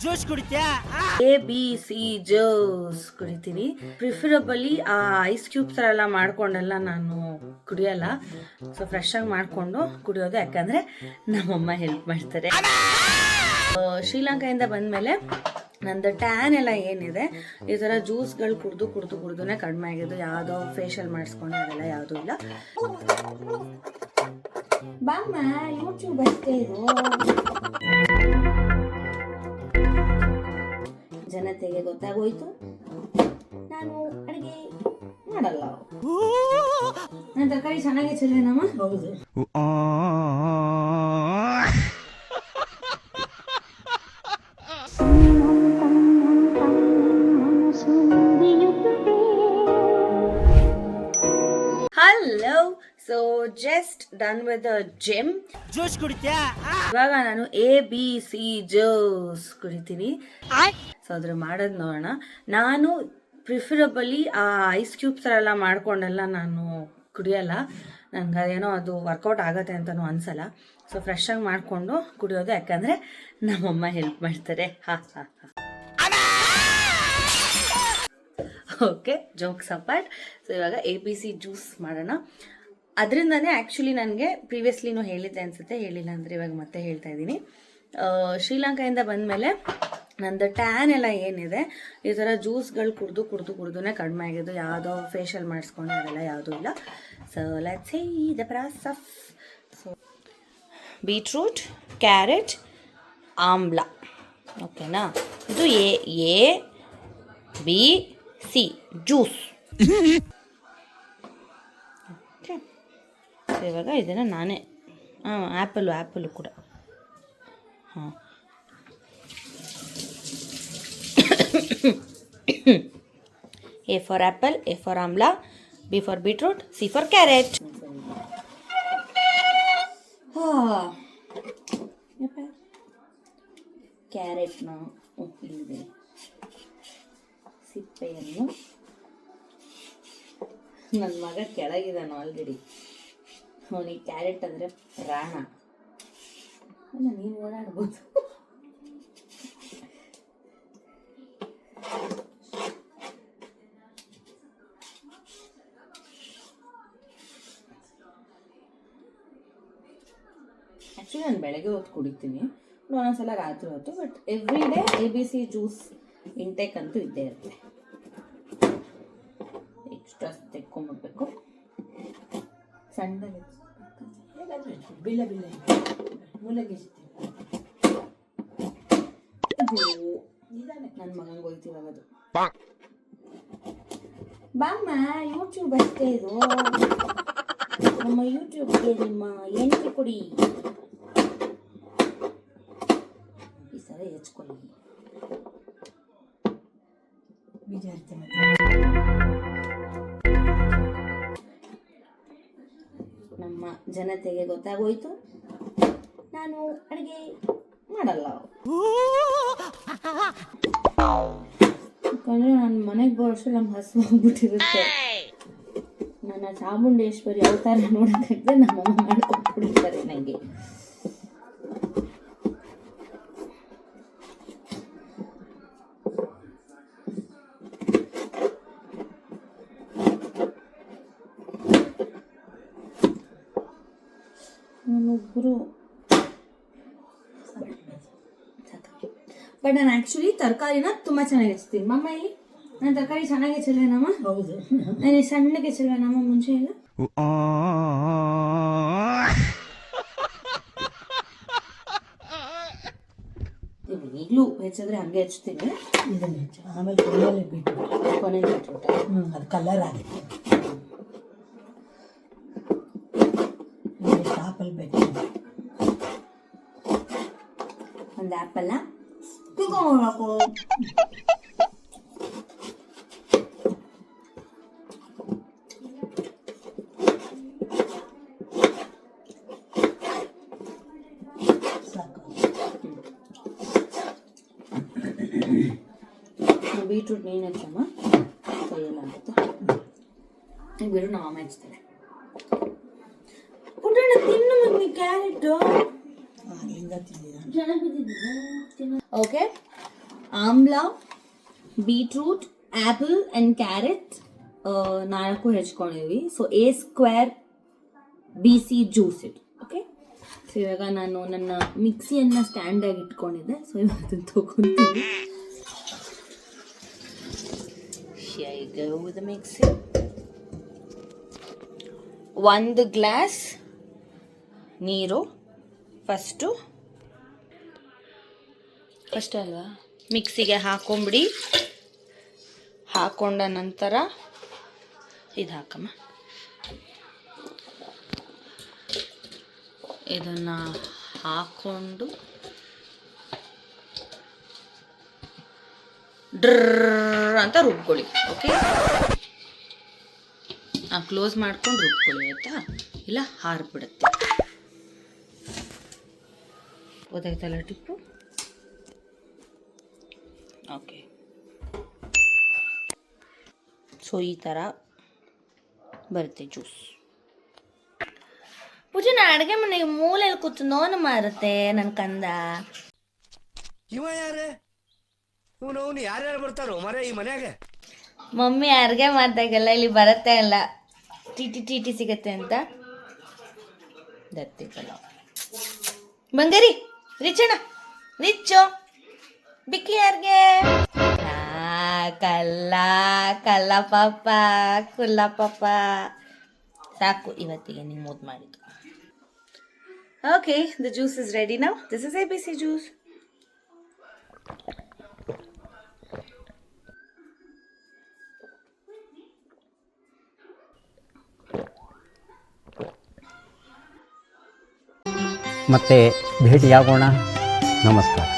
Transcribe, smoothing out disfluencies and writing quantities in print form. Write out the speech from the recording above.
Juice ಕುಡಿತ್ಯಾ? ABC juice ಕುಡಿತೀನಿ. Preferably ಆ ಐಸ್ ಕ್ಯೂಬ್ಸ್ ಎಲ್ಲ ಮಾಡ್ಕೊಂಡೆಲ್ಲ ನಾನು ಕುಡಿಯಲ್ಲ. ಸೊ ಫ್ರೆಶ್ ಆಗಿ ಮಾಡ್ಕೊಂಡು ಕುಡಿಯೋದು, ಯಾಕಂದ್ರೆ ನಮ್ಮಮ್ಮ ಹೆಲ್ಪ್ ಮಾಡ್ತಾರೆ. ಶ್ರೀಲಂಕಾದಿಂದ ಬಂದ್ಮೇಲೆ ನಂದು ಟ್ಯಾನ್ ಎಲ್ಲ ಏನಿದೆ ಈ ಥರ ಜ್ಯೂಸ್ಗಳು ಕುಡ್ದುನೇ ಕಡಿಮೆ ಆಗಿದ್ದು. ಯಾವುದೋ ಫೇಶಿಯಲ್ ಮಾಡಿಸ್ಕೊಂಡು ಅದೆಲ್ಲ ಯಾವುದೂ ಇಲ್ಲ. ಬಾಮ್ಮ ಯೂಟ್ಯೂಬ್ ಅಷ್ಟೇ ಇದು. ಜನತೆಗೆ ಗೊತ್ತಾಗೋಯ್ತು ನಾನು ಅಡುಗೆ ಮಾಡಲ್ಲ. ನನ್ನ ತರಕಾರಿ ಚೆನ್ನಾಗಿ ಚೆಲ್ವೇನಮ್ಮ? ಹೌದು. Hello, so just done with the gym. Juice ಕುಡಿತ್ಯಾ? ಇವಾಗ ನಾನು ABC ಜ್ಯೂಸ್ ಕುಡಿತೀನಿ. ಸೊ ಅದ್ರ ಮಾಡೋದು ನೋಡೋಣ. ನಾನು ಪ್ರಿಫರಬಲಿ ಆ ಐಸ್ ಕ್ಯೂಬ್ಸ್ ಎಲ್ಲ ಮಾಡ್ಕೊಂಡೆಲ್ಲ ನಾನು ಕುಡಿಯಲ್ಲ. ನನಗೆ ಅದೇನೋ ಅದು ವರ್ಕೌಟ್ ಆಗುತ್ತೆ ಅಂತಲೂ ಅನ್ಸಲ್ಲ. ಸೊ ಫ್ರೆಶ್ ಆಗಿ ಮಾಡಿಕೊಂಡು ಕುಡಿಯೋದು, ಯಾಕಂದರೆ ನಮ್ಮಮ್ಮ ಹೆಲ್ಪ್ ಮಾಡ್ತಾರೆ. Okay, jokes apart. ಸೊ ಇವಾಗ ABC ಜ್ಯೂಸ್ ಮಾಡೋಣ. ಅದರಿಂದನೇ ಆ್ಯಕ್ಚುಲಿ ನನಗೆ ಪ್ರೀವಿಯಸ್ಲಿನೂ ಹೇಳಿದ್ದೆ ಅನಿಸುತ್ತೆ, ಹೇಳಿಲ್ಲ ಅಂದರೆ ಇವಾಗ ಮತ್ತೆ ಹೇಳ್ತಾ ಇದ್ದೀನಿ. ಶ್ರೀಲಂಕಾದಿಂದ ಬಂದಮೇಲೆ ನಂದು ಟ್ಯಾನ್ ಎಲ್ಲ ಏನಿದೆ ಈ ಥರ ಜ್ಯೂಸ್ಗಳು ಕುಡ್ದುನೇ ಕಡಿಮೆ ಆಗಿದ್ದು. ಯಾವುದೋ ಫೇಶಿಯಲ್ ಮಾಡಿಸ್ಕೊಂಡು ಅದೆಲ್ಲ ಯಾವುದೂ ಇಲ್ಲ. So let's see the process. So beetroot, carrot, ಆಮ್ಲ, ಓಕೆನಾ? ಇದು ABC ಜ್ಯೂಸ್. ಓಕೆ, ಇವಾಗ ಇದನ್ನು ನಾನೇ ಆ್ಯಪಲ್ಲು ಕೂಡ A for apple, A for amla, B for beetroot, C for carrot. ಕ್ಯಾರೆಟ್ನ ಇಲ್ಲಿದೆ ಸಿಪ್ಪೆಯನ್ನು. ನನ್ನ ಮಗ ಕೆಳಗಿದ್ದಾನು ಆಲ್ರೆಡಿ. ಅವನಿಗೆ ಕ್ಯಾರೆಟ್ ಅಂದರೆ ಪ್ರಾಣ. ಅಲ್ಲ, ನೀನು ಓಡಾಡ್ಬೋದು. ಆ್ಯಕ್ಚುಲಿ ನಾನು ಬೆಳಗ್ಗೆ ಹೊತ್ತು ಕುಡಿತೀನಿ, ಒಂದೊಂದ್ಸಲ ರಾತ್ರಿ ಹೊತ್ತು. But every day ABC juice intake ಅಂತೂ ಇದ್ದೇ ಇರುತ್ತೆ. ಎಕ್ಸ್ಟ್ರಾ ತೆಕ್ಕೊಂಬಿಡ್ಬೇಕು. ಸಣ್ಣದಾಗಿ ಬಿಲ್ಲ ಮೂಲಗೆ ನನ್ನ ಮಗಂಗೆ ಹೋಯ್ತಿವಾಗ ಅದು. ಬಾಮ್ಮ ಯೂಟ್ಯೂಬ್ ಅಷ್ಟೇ ಇದು. ನಮ್ಮ ಯೂಟ್ಯೂಬ್ಗೆ ನಿಮ್ಮ ಎಂಟ್ರಿ ಕೊಡಿ. ಈ ಸಲ ಹೆಚ್ಕೊಳ್ಳಿ. ನಮ್ಮ ಜನತೆಗೆ ಗೊತ್ತಾಗೋಯ್ತು ನಾನು ಅಡುಗೆ ಮಾಡಲ್ಲ. ಯಾಕಂದರೆ ನನ್ನ ಮನೆಗೆ ಬರೋಷ್ಟು ನಮ್ಗೆ ಹಸು ಹೋಗ್ಬಿಟ್ಟಿರುತ್ತೆ. ನನ್ನ ಚಾಮುಂಡೇಶ್ವರಿ ಅವತಾರ ನೋಡೋಕ್ಕಾಗದೆ ನಮ್ಮಮ್ಮ ಮಾಡ್ಕೊಟ್ಬಿಡ್ತಾರೆ ನನಗೆ. ನಾನೊಬ್ಬರು ಬಟ್ ನಾನು ಆ್ಯಕ್ಚುಲಿ ತರಕಾರಿನ ತುಂಬ ಚೆನ್ನಾಗಿ ಹೆಚ್ಚುತ್ತೀನಿ. ಮಮ್ಮ ಇಲ್ಲಿ ನಾನು ತರಕಾರಿ ಚೆನ್ನಾಗಿ ಹೆಚ್ಚಲ್ವೇನಮ್ಮ? ಹೌದು. ನಾನು ಸಣ್ಣಗೆ ಹೆಚ್ಚಲ್ವೇನಮ್ಮ ಮುಂಚೆ ಎಲ್ಲ? ಈಗಲೂ ಹೆಚ್ಚಿದ್ರೆ ಹಂಗೆ ಹೆಚ್ಚುತ್ತೀನಿ. ಇದನ್ನು ಹೆಚ್ಚು ಆಮೇಲೆ ಕೊನೆಯಲ್ಲಿ ಬಿಟ್ಬಿಟ್ಟು ಅದು ಕಲರ್ ಆಗುತ್ತೆ. ಆಪಲ್ ಬೇಕು. ಒಂದು ಆ್ಯಪಲ್ನ ಕುತ್ಕೊಂಡ್ಬೇಕು. ಬೀಟ್ರೂಟ್ ನೀನು ಹೆಚ್ಚಮ್ಮ, ಕೈಯೆಲ್ಲ ಆಗುತ್ತೆ. ಈಗ ಬಿಡು, ನಾವು ಅಮ್ಮ ಹೆಚ್ಚುತ್ತೇವೆ. ಪುಟ್ಟಣ್ಣ ತಿನ್ನು mummy carrot. Okay, amla, beetroot, apple and carrot 4 ಹೆಚ್ಕೊಂಡಿದ್ವಿ. ಸೊ A² BC ಜ್ಯೂಸ್ ಇದು. ಓಕೆ, ಸೊ ಇವಾಗ ನಾನು ನನ್ನ ಮಿಕ್ಸಿಯನ್ನು ಸ್ಟ್ಯಾಂಡಾಗಿ ಇಟ್ಕೊಂಡಿದ್ದೆ. ಸೊ ಇವಾಗ ಅದನ್ನು ತೊಗೊತೀನಿ. Here you go with the mixing. 1 glass ನೀರು ಫಸ್ಟ್ ಅಲ್ವಾ ಮಿಕ್ಸಿಗೆ ಹಾಕೊಂಬಿಡಿ. ಹಾಕೊಂಡ ನಂತರ ಇದು ಹಾಕಮ್ಮ, ಇದನ್ನು ಹಾಕೊಂಡು ಡ್ರರ್ ಅಂತ ರುಬ್ಕೊಳ್ಳಿ. ಓಕೆ, ಕ್ಲೋಸ್ ಮಾಡ್ಕೊಂಡು ರುಬ್ಕೊಳ್ಳಿ ಆಯಿತಾ, ಇಲ್ಲ ಹಾರ್ಬಿಡುತ್ತೆ. ಗೊತ್ತಾಯ್ತಲ್ಲ ಟಿಪ್ಪು? ಓಕೆ, ಸೊ ಈ ಥರ ಬರುತ್ತೆ ಜ್ಯೂಸ್. ಪೂಜೆ ನಾ ಅಡುಗೆ ಮನೆಗೆ ಮೂಲೆಯಲ್ಲಿ ಕೂತು ನೋನು ಮಾರುತ್ತೆ ನನ್ನ ಕಂದ. ಇವ ಯಾರೇ ಇವನು ಯಾರ್ಯಾರು ಬರ್ತಾರೋ ಮರೆ ಈ ಮನ್ಯಾಗ? ಮಮ್ಮಿ ಅಡುಗೆ ಮಾಡಿದಾಗೆಲ್ಲ ಇಲ್ಲಿ ಬರುತ್ತೆ ಅಲ್ಲ, ಟಿ ಸಿಗತ್ತೆ ಅಂತ ದತ್ತಿಕಲ್ಲ. ಬಂಗಾರಿ ರಿಚಣ್ಣ ರಿಚ್ಚು ಬಿಕ್ಕಿ ಯಾರಿಗೆ? ಕಲ್ಲ ಪಾಪ ಕುಲ್ಲ ಪಾಪ. ಸಾಕು ಇವತ್ತಿಗೆ ನಿಂಗೆ ಮುದ್ದು ಮಾಡಿದ್ದು. Okay, the juice is ready now. This is ABC juice. ಮತ್ತೆ ಭೇಟಿಯಾಗೋಣ. ನಮಸ್ಕಾರ.